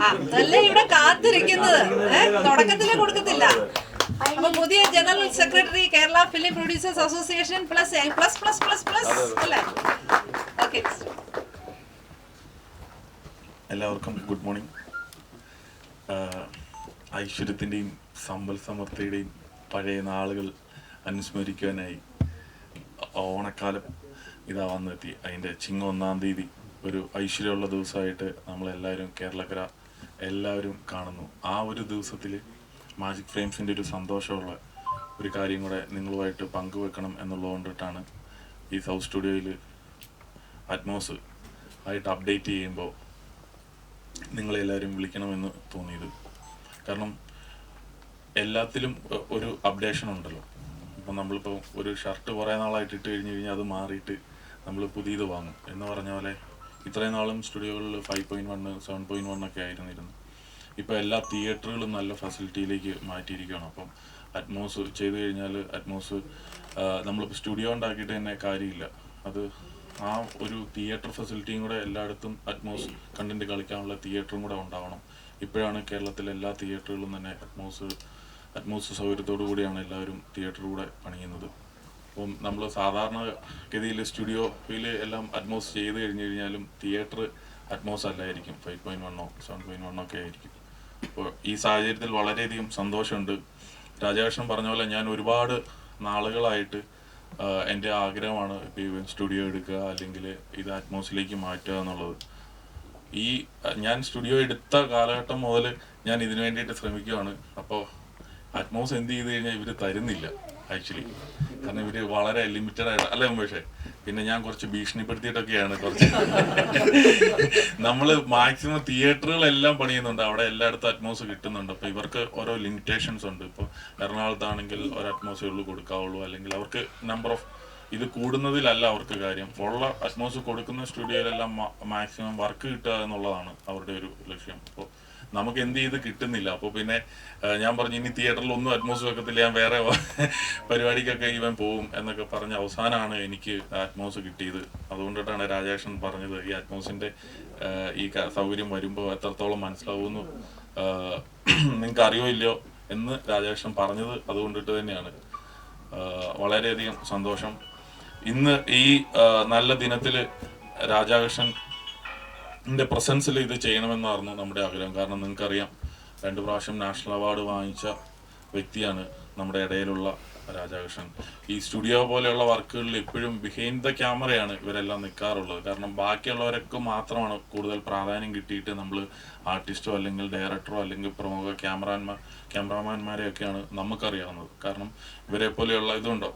അതല്ലേ ഇവിടെ കാത്തിരിക്കുന്നത്, തുടക്കത്തിലേ കൊടുക്കത്തില്ല. അപ്പൊ പുതിയ general secretary Kerala film producers association plus plus plus plus plus അല്ലേ? ഓക്കെ, എല്ലാവർക്കും ഗുഡ് മോർണിംഗ്. ഐശ്വര്യത്തിൻ്റെയും സമ്പൽ സമൃദ്ധിയുടെയും പഴയ നാളുകൾ അനുസ്മരിക്കുവാനായി ഓണക്കാലം ഇതാ വന്നെത്തി. അതിൻ്റെ ചിങ്ങ 1-ാം തീയതി ഒരു ഐശ്വര്യമുള്ള ദിവസമായിട്ട് നമ്മളെല്ലാവരും കേരളക്കര എല്ലാവരും കാണുന്നു. ആ ഒരു ദിവസത്തിൽ മാജിക് ഫ്രെയിംസിൻ്റെ ഒരു സന്തോഷമുള്ള ഒരു കാര്യം കൂടെ നിങ്ങളുമായിട്ട് പങ്കുവെക്കണം എന്നുള്ളതുകൊണ്ടിട്ടാണ് ഈ സൗത്ത് സ്റ്റുഡിയോയിൽ അറ്റ്മോസ് ആയിട്ട് അപ്ഡേറ്റ് ചെയ്യുമ്പോൾ നിങ്ങളെല്ലാവരും വിളിക്കണമെന്ന് തോന്നിയത്. കാരണം എല്ലാത്തിലും ഒരു അപ്ഡേഷൻ ഉണ്ടല്ലോ. ഇപ്പം നമ്മളിപ്പോൾ ഒരു ഷർട്ട് കുറേ നാളായിട്ട് ഇട്ട് കഴിഞ്ഞ് കഴിഞ്ഞാൽ അത് മാറിയിട്ട് നമ്മൾ പുതിയത് വാങ്ങും എന്ന് പറഞ്ഞ പോലെ ഇത്രയും നാളും സ്റ്റുഡിയോകളിൽ 5.1 7.1 ഒക്കെ ആയിരുന്നിരുന്നു. ഇപ്പോൾ എല്ലാ തിയേറ്ററുകളും നല്ല ഫെസിലിറ്റിയിലേക്ക് മാറ്റിയിരിക്കുകയാണ്. അപ്പം അറ്റ്മോസ് ചെയ്ത് കഴിഞ്ഞാൽ അറ്റ്മോസ് നമ്മളിപ്പോൾ സ്റ്റുഡിയോ ഉണ്ടാക്കിയിട്ട് തന്നെ കാര്യമില്ല. അത് ആ ഒരു തിയേറ്റർ ഫെസിലിറ്റിയും കൂടെ എല്ലായിടത്തും അറ്റ്മോസ് കണ്ടന്റ് കളിക്കാനുള്ള തിയേറ്ററും കൂടെ ഉണ്ടാവണം. ഇപ്പോഴാണ് കേരളത്തിലെ എല്ലാ തിയേറ്ററുകളും തന്നെ അറ്റ്മോസ് സൗകര്യത്തോടു കൂടിയാണ് എല്ലാവരും തിയേറ്റർ കൂടെ പണിയുന്നത്. അപ്പം നമ്മൾ സാധാരണ ഗതിയിൽ സ്റ്റുഡിയോയിൽ എല്ലാം അറ്റ്മോസ് ചെയ്ത് കഴിഞ്ഞ് കഴിഞ്ഞാലും തിയേറ്റർ അറ്റ്മോസ് അല്ലായിരിക്കും, 5.1 7.1 ഒക്കെ ആയിരിക്കും. അപ്പോൾ ഈ സാഹചര്യത്തിൽ വളരെയധികം സന്തോഷമുണ്ട്. രാജാകൃഷ്ണൻ പറഞ്ഞ പോലെ ഞാൻ ഒരുപാട് നാളുകളായിട്ട് എൻ്റെ ആഗ്രഹമാണ് ഇപ്പോൾ ഈവൻ സ്റ്റുഡിയോ എടുക്കുക അല്ലെങ്കിൽ ഇത് അറ്റ്മോസിലേക്ക് മാറ്റുക എന്നുള്ളത്. ഞാൻ സ്റ്റുഡിയോ എടുത്ത കാലഘട്ടം മുതൽ ഞാൻ ഇതിനു വേണ്ടിയിട്ട് ശ്രമിക്കുകയാണ്. അപ്പോൾ അറ്റ്മോസ് എന്ത് ചെയ്ത് കഴിഞ്ഞാൽ ഇവർ തരുന്നില്ല ആക്ച്വലി. കാരണം ഇവർ വളരെ ലിമിറ്റഡ് ആയിട്ട് അല്ലേ പക്ഷേ പിന്നെ ഞാൻ കുറച്ച് ഭീഷണിപ്പെടുത്തിയിട്ടൊക്കെയാണ് നമ്മൾ മാക്സിമം തിയേറ്ററുകളെല്ലാം പണിയുന്നുണ്ട്, അവിടെ എല്ലായിടത്തും അറ്റ്മോസ് കിട്ടുന്നുണ്ട്. അപ്പോൾ ഇവർക്ക് ഓരോ ലിമിറ്റേഷൻസ് ഉണ്ട്. ഇപ്പോൾ എറണാകുളത്താണെങ്കിൽ ഒരു അറ്റ്മോസേ ഉള്ളൂ കൊടുക്കാവുള്ളൂ, അല്ലെങ്കിൽ അവർക്ക് നമ്പർ ഓഫ് ഇത് കൂടുന്നതിലല്ല അവർക്ക് കാര്യം. ഉള്ള അറ്റ്മോസ് കൊടുക്കുന്ന സ്റ്റുഡിയോയിലെല്ലാം മാക്സിമം വർക്ക് കിട്ടുക എന്നുള്ളതാണ് അവരുടെ ഒരു ലക്ഷ്യം. അപ്പോൾ നമുക്ക് എന്ത് ചെയ്ത് കിട്ടുന്നില്ല. അപ്പോൾ പിന്നെ ഞാൻ പറഞ്ഞു ഇനി തിയേറ്ററിൽ ഒന്നും അറ്റ്മോസ് വെക്കത്തില്ല, ഞാൻ വേറെ പരിപാടിക്കൊക്കെ ഇവൻ പോവും എന്നൊക്കെ പറഞ്ഞ അവസാനമാണ് എനിക്ക് അറ്റ്മോസ് കിട്ടിയത്. അതുകൊണ്ടിട്ടാണ് രാജേഷൻ പറഞ്ഞത് ഈ അറ്റ്മോസിൻ്റെ ഈ സൗകര്യം വരുമ്പോൾ എത്രത്തോളം മനസ്സിലാവുമെന്ന് നിങ്ങൾക്ക് അറിയോ ഇല്ലയോ എന്ന് രാജേഷൻ പറഞ്ഞത് അതുകൊണ്ടിട്ട് തന്നെയാണ്. വളരെയധികം സന്തോഷം. ഇന്ന് ഈ നല്ല ദിനത്തിൽ രാജാകൃഷ്ണൻ്റെ പ്രസൻസിൽ ഇത് ചെയ്യണമെന്നായിരുന്നു നമ്മുടെ ആഗ്രഹം. കാരണം നിങ്ങൾക്കറിയാം 2 പ്രാവശ്യം നാഷണൽ അവാർഡ് വാങ്ങിച്ച വ്യക്തിയാണ് നമ്മുടെ ഇടയിലുള്ള രാജാകൃഷ്ണൻ. ഈ സ്റ്റുഡിയോ പോലെയുള്ള വർക്കുകളിൽ എപ്പോഴും ബിഹൈൻഡ് ദ ക്യാമറയാണ് ഇവരെല്ലാം നിൽക്കാറുള്ളത്. കാരണം ബാക്കിയുള്ളവരൊക്കെ മാത്രമാണ് കൂടുതൽ പ്രാധാന്യം കിട്ടിയിട്ട് നമ്മൾ ആർട്ടിസ്റ്റോ അല്ലെങ്കിൽ ഡയറക്ടറോ അല്ലെങ്കിൽ പ്രമുഖ ക്യാമറാമാന്മാരെയൊക്കെയാണ് നമുക്കറിയാവുന്നത്. കാരണം ഇവരെ പോലെയുള്ള ഇതുണ്ടോ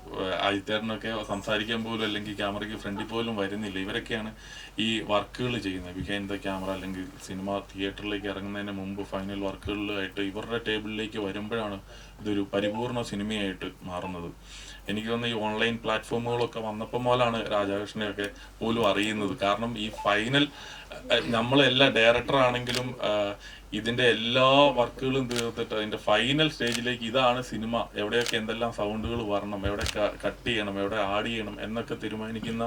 ആദിത്യേട്ടനൊക്കെ സംസാരിക്കാൻ പോലും അല്ലെങ്കിൽ ക്യാമറയ്ക്ക് ഫ്രണ്ടിൽ പോലും വരുന്നില്ല. ഇവരൊക്കെയാണ് ഈ വർക്കുകൾ ചെയ്യുന്നത് ബിഹൈൻഡ് ദ ക്യാമറ, അല്ലെങ്കിൽ സിനിമ തിയേറ്ററിലേക്ക് ഇറങ്ങുന്നതിന് മുമ്പ് ഫൈനൽ വർക്കുകളിലായിട്ട് ഇവരുടെ ടേബിളിലേക്ക് വരുമ്പോഴാണ് ഇതൊരു പരിപൂർണ സിനിമയായിട്ട് മാറുന്നത്. എനിക്ക് തോന്നുന്നു ഈ ഓൺലൈൻ പ്ലാറ്റ്ഫോമുകളൊക്കെ വന്നപ്പോൾ മുതലാണ് രാജാകൃഷ്ണനെയൊക്കെ പോലും അറിയുന്നത്. കാരണം ഈ ഫൈനൽ നമ്മളെല്ലാ ഡയറക്ടർ ആണെങ്കിലും ഇതിൻ്റെ എല്ലാ വർക്കുകളും തീർത്തിട്ട് അതിൻ്റെ ഫൈനൽ സ്റ്റേജിലേക്ക് ഇതാണ് സിനിമ, എവിടെയൊക്കെ എന്തെല്ലാം സൗണ്ടുകൾ വരണം, എവിടെ കട്ട് ചെയ്യണം, എവിടെ ആഡ് ചെയ്യണം എന്നൊക്കെ തീരുമാനിക്കുന്ന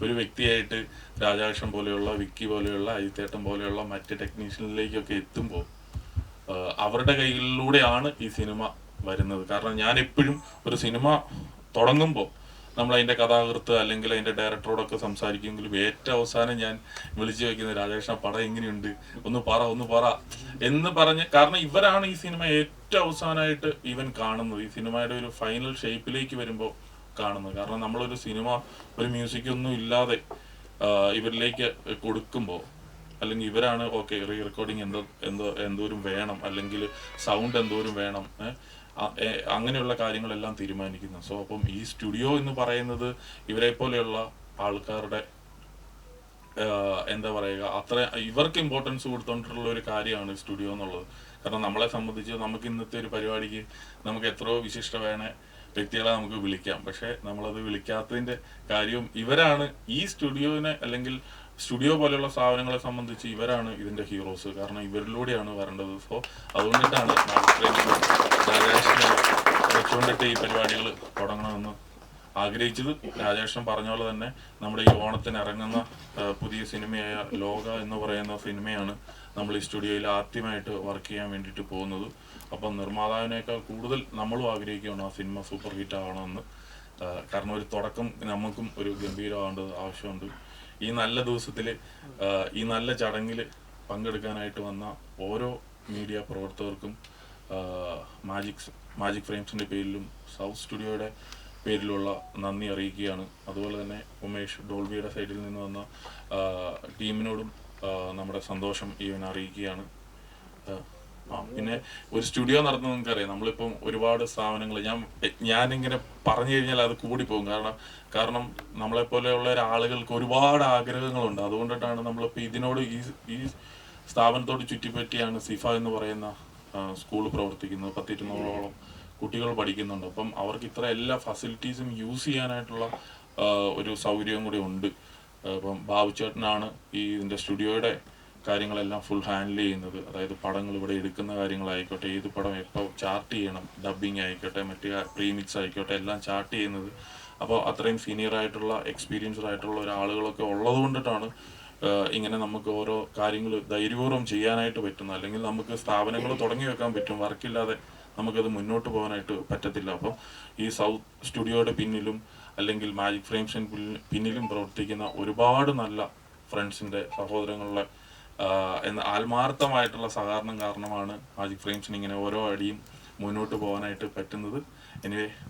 ഒരു വ്യക്തിയായിട്ട് രാജാകൃഷ്ണൻ പോലെയുള്ള, വിക്കി പോലെയുള്ള, അജിത്തേട്ടൻ പോലെയുള്ള മറ്റ് ടെക്നീഷ്യനിലേക്കൊക്കെ എത്തുമ്പോൾ അവരുടെ കൈകളിലൂടെയാണ് ഈ സിനിമ വരുന്നത്. കാരണം ഞാൻ എപ്പോഴും ഒരു സിനിമ തുടങ്ങുമ്പോൾ നമ്മൾ അതിൻ്റെ കഥാകൃത്ത് അല്ലെങ്കിൽ അതിൻ്റെ ഡയറക്ടറോടൊക്കെ സംസാരിക്കുമെങ്കിലും ഏറ്റവും അവസാനം ഞാൻ വിളിച്ചു വയ്ക്കുന്നത് രാജകൃഷ്ണ പടം എങ്ങനെയുണ്ട്, ഒന്ന് പറ എന്ന് പറഞ്ഞ്. കാരണം ഇവരാണ് ഈ സിനിമ ഏറ്റവും അവസാനമായിട്ട് ഇവൻ കാണുന്നത്, ഈ സിനിമയുടെ ഒരു ഫൈനൽ ഷേപ്പിലേക്ക് വരുമ്പോൾ കാണുന്നത്. കാരണം നമ്മളൊരു സിനിമ ഒരു മ്യൂസിക്കൊന്നും ഇല്ലാതെ ഇവരിലേക്ക് കൊടുക്കുമ്പോൾ, അല്ലെങ്കിൽ ഇവരാണ് ഓക്കെ റീ റെക്കോർഡിങ് എന്തോരം വേണം, അല്ലെങ്കിൽ സൗണ്ട് എന്തോരം വേണം, അങ്ങനെയുള്ള കാര്യങ്ങളെല്ലാം തീരുമാനിക്കുന്നു. സോ അപ്പം ഈ സ്റ്റുഡിയോ എന്ന് പറയുന്നത് ഇവരെ പോലെയുള്ള ആൾക്കാരുടെ എന്താ പറയുക, അത്ര ഇവർക്ക് ഇമ്പോർട്ടൻസ് കൊടുത്തോണ്ടുള്ള ഒരു കാര്യമാണ് സ്റ്റുഡിയോ എന്നുള്ളത്. കാരണം നമ്മളെ സംബന്ധിച്ച് നമുക്ക് ഇന്നത്തെ ഒരു പരിപാടിക്ക് നമുക്ക് എത്രയോ വിശിഷ്ട വ്യക്തികളെ നമുക്ക് വിളിക്കാം, പക്ഷെ നമ്മളത് വിളിക്കാത്തതിൻ്റെ കാര്യവും ഇവരാണ്. ഈ സ്റ്റുഡിയോനെ അല്ലെങ്കിൽ സ്റ്റുഡിയോ പോലെയുള്ള സ്ഥാപനങ്ങളെ സംബന്ധിച്ച് ഇവരാണ് ഇതിൻ്റെ ഹീറോസ്. കാരണം ഇവരിലൂടെയാണ് വരേണ്ടത്. സോ അതുകൊണ്ടിട്ടാണ് രാജേഷിനെ വെച്ചുകൊണ്ടിട്ട് ഈ പരിപാടികൾ തുടങ്ങണമെന്ന് ആഗ്രഹിച്ചത് രാജേഷൻ പറഞ്ഞ പോലെ തന്നെ നമ്മുടെ ഈ ഓണത്തിന് ഇറങ്ങുന്ന പുതിയ സിനിമയായ ലോക എന്ന് പറയുന്ന സിനിമയാണ് നമ്മൾ ഈ സ്റ്റുഡിയോയിൽ ആദ്യമായിട്ട് വർക്ക് ചെയ്യാൻ വേണ്ടിയിട്ട് പോകുന്നത്. അപ്പം നിർമ്മാതാവിനേക്കാൾ കൂടുതൽ നമ്മളും ആഗ്രഹിക്കുകയാണ് ആ സിനിമ സൂപ്പർ ഹിറ്റ് ആവണമെന്ന്. കാരണം ഒരു തുടക്കം നമുക്കും ഒരു ഗംഭീരമാവേണ്ടത് ആവശ്യമുണ്ട്. ഈ നല്ല ദിവസത്തിൽ ഈ നല്ല ചടങ്ങിൽ പങ്കെടുക്കാനായിട്ട് വന്ന ഓരോ മീഡിയ പ്രവർത്തകർക്കും മാജിക് ഫ്രെയിംസിൻ്റെ പേരിലും സൗത്ത് സ്റ്റുഡിയോയുടെ പേരിലുള്ള നന്ദി അറിയിക്കുകയാണ്. അതുപോലെ തന്നെ ഉമേഷ് ഡോൾബിയുടെ സൈഡിൽ നിന്ന് വന്ന ടീമിനോടും നമ്മുടെ സന്തോഷം ഈവൻ അറിയിക്കുകയാണ്. പിന്നെ ഒരു സ്റ്റുഡിയോ നടത്തുന്നത് നിങ്ങൾക്കറിയാം, നമ്മളിപ്പം ഒരുപാട് സ്ഥാപനങ്ങൾ ഞാനിങ്ങനെ പറഞ്ഞു കഴിഞ്ഞാൽ അത് കൂടിപ്പോകും. കാരണം നമ്മളെപ്പോലെയുള്ള ആളുകൾക്ക് ഒരുപാട് ആഗ്രഹങ്ങളുണ്ട്. അതുകൊണ്ടിട്ടാണ് നമ്മളിപ്പോൾ ഇതിനോട് ഈ സ്ഥാപനത്തോട് ചുറ്റിപ്പറ്റിയാണ് സിഫ എന്ന് പറയുന്ന സ്കൂൾ പ്രവർത്തിക്കുന്നത്. 1,200ഓളം കുട്ടികൾ പഠിക്കുന്നുണ്ട്. അപ്പം അവർക്ക് ഇത്ര എല്ലാ ഫെസിലിറ്റീസും യൂസ് ചെയ്യാനായിട്ടുള്ള ഒരു സൗകര്യവും കൂടി ഉണ്ട്. അപ്പം ബാബുച്ചേട്ടനാണ് ഇതിൻ്റെ സ്റ്റുഡിയോയുടെ കാര്യങ്ങളെല്ലാം ഫുൾ ഹാൻഡിൽ ചെയ്യുന്നത്. അതായത് പടങ്ങൾ ഇവിടെ എടുക്കുന്ന കാര്യങ്ങളായിക്കോട്ടെ, ഏത് പടം എപ്പോൾ ചാർട്ട് ചെയ്യണം, ഡബ്ബിങ് ആയിക്കോട്ടെ, മറ്റേ പ്രീമിക്സ് ആയിക്കോട്ടെ, എല്ലാം ചാർട്ട് ചെയ്യുന്നത്. അപ്പോൾ അത്രയും സീനിയർ ആയിട്ടുള്ള എക്സ്പീരിയൻസ്ഡ് ആയിട്ടുള്ള ഒരാളുകളൊക്കെ ഉള്ളത് കൊണ്ടിട്ടാണ് ഇങ്ങനെ നമുക്ക് ഓരോ കാര്യങ്ങൾ ധൈര്യപൂർവ്വം ചെയ്യാനായിട്ട് പറ്റുന്നത്. അല്ലെങ്കിൽ നമുക്ക് സ്ഥാപനങ്ങൾ തുടങ്ങി വെക്കാൻ പറ്റും, വർക്കില്ലാതെ നമുക്കത് മുന്നോട്ട് പോകാനായിട്ട് പറ്റത്തില്ല. അപ്പം ഈ സൗത്ത് സ്റ്റുഡിയോയുടെ പിന്നിലും അല്ലെങ്കിൽ മാജിക് ഫ്രെയിംസിന് പിന്നിലും പ്രവർത്തിക്കുന്ന ഒരുപാട് നല്ല ഫ്രണ്ട്സിൻ്റെ സഹോദരങ്ങളുടെ എന്ന ആത്മാർത്ഥമായിട്ടുള്ള സഹകരണം കാരണമാണ് മാജിക് ഫ്രെയിംസിന് ഇങ്ങനെ ഓരോ അടിയും മുന്നോട്ട് പോകാനായിട്ട് പറ്റുന്നത്. എനിവേ